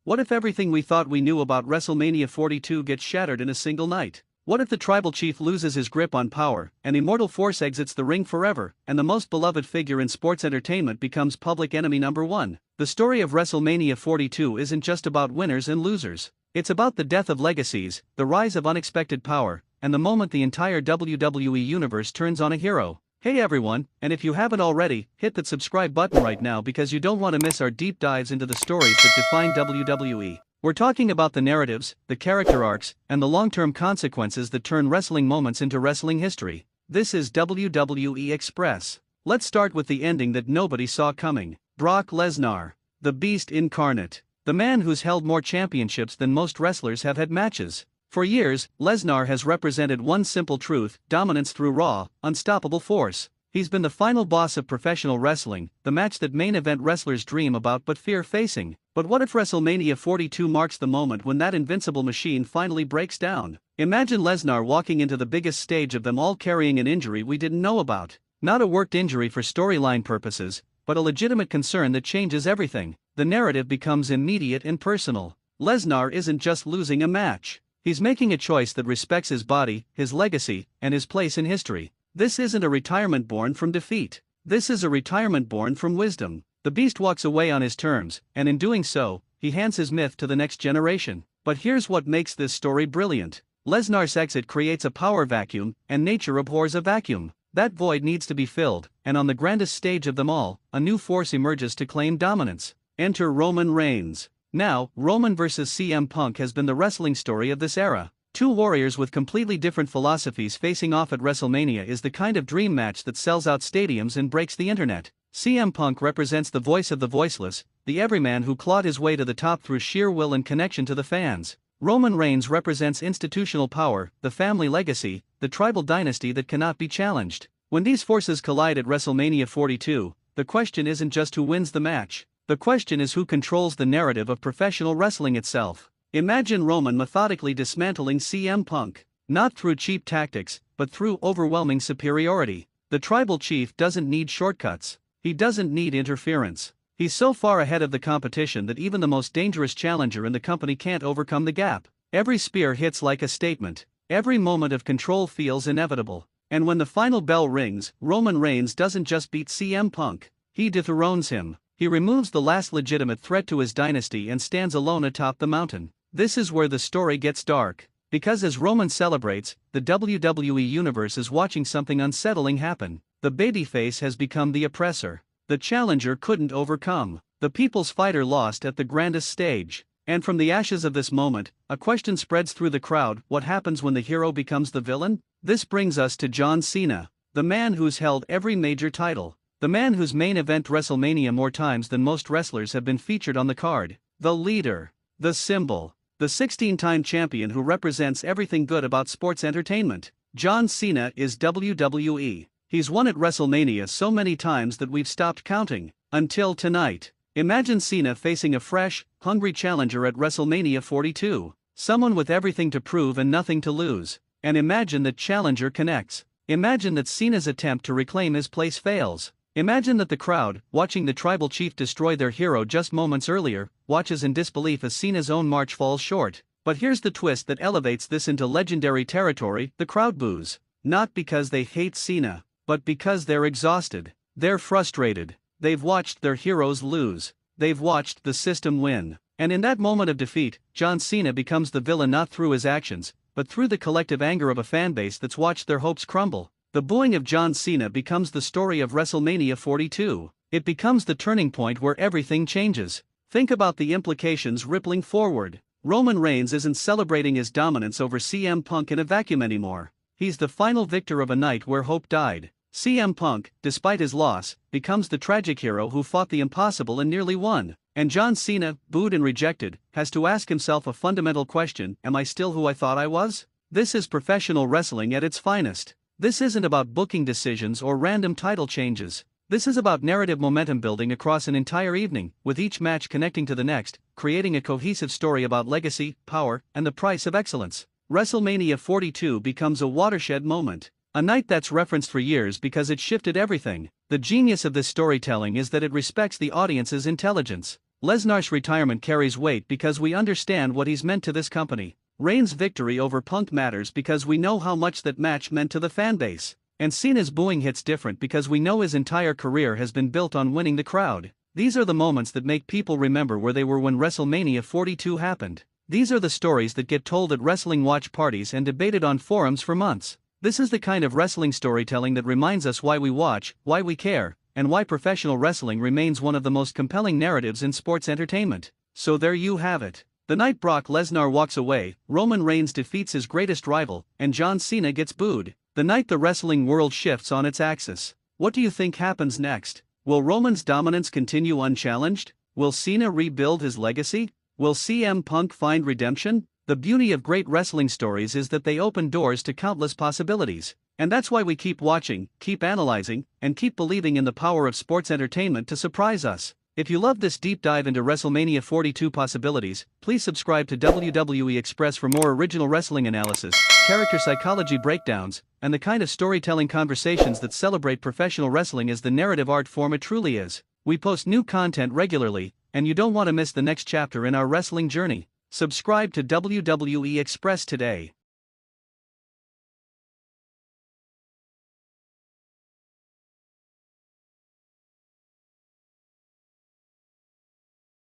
What if everything we thought we knew about WrestleMania 42 gets shattered in a single night? What if the tribal chief loses his grip on power, and Immortal Force exits the ring forever, and the most beloved figure in sports entertainment becomes public enemy number one? The story of WrestleMania 42 isn't just about winners and losers. It's about the death of legacies, the rise of unexpected power, and the moment the entire WWE universe turns on a hero. Hey everyone, and if you haven't already, hit that subscribe button right now because you don't want to miss our deep dives into the stories that define WWE. We're talking about the narratives, the character arcs, and the long-term consequences that turn wrestling moments into wrestling history. This is WWE Express. Let's start with the ending that nobody saw coming. Brock Lesnar, the Beast incarnate. The man who's held more championships than most wrestlers have had matches. For years, Lesnar has represented one simple truth: dominance through raw, unstoppable force. He's been the final boss of professional wrestling, the match that main event wrestlers dream about but fear facing. But what if WrestleMania 42 marks the moment when that invincible machine finally breaks down? Imagine Lesnar walking into the biggest stage of them all carrying an injury we didn't know about. Not a worked injury for storyline purposes, but a legitimate concern that changes everything. The narrative becomes immediate and personal. Lesnar isn't just losing a match. He's making a choice that respects his body, his legacy, and his place in history. This isn't a retirement born from defeat. This is a retirement born from wisdom. The Beast walks away on his terms, and in doing so, he hands his myth to the next generation. But here's what makes this story brilliant. Lesnar's exit creates a power vacuum, and nature abhors a vacuum. That void needs to be filled, and on the grandest stage of them all, a new force emerges to claim dominance. Enter Roman Reigns. Now, Roman vs. CM Punk has been the wrestling story of this era. Two warriors with completely different philosophies facing off at WrestleMania is the kind of dream match that sells out stadiums and breaks the internet. CM Punk represents the voice of the voiceless, the everyman who clawed his way to the top through sheer will and connection to the fans. Roman Reigns represents institutional power, the family legacy, the tribal dynasty that cannot be challenged. When these forces collide at WrestleMania 42, the question isn't just who wins the match. The question is who controls the narrative of professional wrestling itself. Imagine Roman methodically dismantling CM Punk, not through cheap tactics, but through overwhelming superiority. The tribal chief doesn't need shortcuts. He doesn't need interference. He's so far ahead of the competition that even the most dangerous challenger in the company can't overcome the gap. Every spear hits like a statement. Every moment of control feels inevitable. And when the final bell rings, Roman Reigns doesn't just beat CM Punk. He dethrones him. He removes the last legitimate threat to his dynasty and stands alone atop the mountain. This is where the story gets dark. Because as Roman celebrates, the WWE Universe is watching something unsettling happen. The babyface has become the oppressor. The challenger couldn't overcome. The people's fighter lost at the grandest stage. And from the ashes of this moment, a question spreads through the crowd: what happens when the hero becomes the villain? This brings us to John Cena, the man who's held every major title. The man whose main event WrestleMania more times than most wrestlers have been featured on the card. The leader. The symbol. The 16-time champion who represents everything good about sports entertainment. John Cena is WWE. He's won at WrestleMania so many times that we've stopped counting. Until tonight. Imagine Cena facing a fresh, hungry challenger at WrestleMania 42. Someone with everything to prove and nothing to lose. And imagine that challenger connects. Imagine that Cena's attempt to reclaim his place fails. Imagine that the crowd, watching the tribal chief destroy their hero just moments earlier, watches in disbelief as Cena's own march falls short. But here's the twist that elevates this into legendary territory: the crowd boos. Not because they hate Cena, but because they're exhausted. They're frustrated. They've watched their heroes lose. They've watched the system win. And in that moment of defeat, John Cena becomes the villain not through his actions, but through the collective anger of a fanbase that's watched their hopes crumble. The booing of John Cena becomes the story of WrestleMania 42. It becomes the turning point where everything changes. Think about the implications rippling forward. Roman Reigns isn't celebrating his dominance over CM Punk in a vacuum anymore. He's the final victor of a night where hope died. CM Punk, despite his loss, becomes the tragic hero who fought the impossible and nearly won. And John Cena, booed and rejected, has to ask himself a fundamental question: am I still who I thought I was? This is professional wrestling at its finest. This isn't about booking decisions or random title changes. This is about narrative momentum building across an entire evening, with each match connecting to the next, creating a cohesive story about legacy, power, and the price of excellence. WrestleMania 42 becomes a watershed moment. A night that's referenced for years because it shifted everything. The genius of this storytelling is that it respects the audience's intelligence. Lesnar's retirement carries weight because we understand what he's meant to this company. Reigns' victory over Punk matters because we know how much that match meant to the fanbase. And CENA's booing hits different because we know his entire career has been built on winning the crowd. These are the moments that make people remember where they were when WrestleMania 42 happened. These are the stories that get told at wrestling watch parties and debated on forums for months. This is the kind of wrestling storytelling that reminds us why we watch, why we care, and why professional wrestling remains one of the most compelling narratives in sports entertainment. So there you have it. The night Brock Lesnar walks away, Roman Reigns defeats his greatest rival, and John Cena gets booed. The night the wrestling world shifts on its axis. What do you think happens next? Will Roman's dominance continue unchallenged? Will Cena rebuild his legacy? Will CM Punk find redemption? The beauty of great wrestling stories is that they open doors to countless possibilities. And that's why we keep watching, keep analyzing, and keep believing in the power of sports entertainment to surprise us. If you love this deep dive into WrestleMania 42 possibilities, please subscribe to WWE Express for more original wrestling analysis, character psychology breakdowns, and the kind of storytelling conversations that celebrate professional wrestling as the narrative art form it truly is. We post new content regularly, and you don't want to miss the next chapter in our wrestling journey. Subscribe to WWE Express today.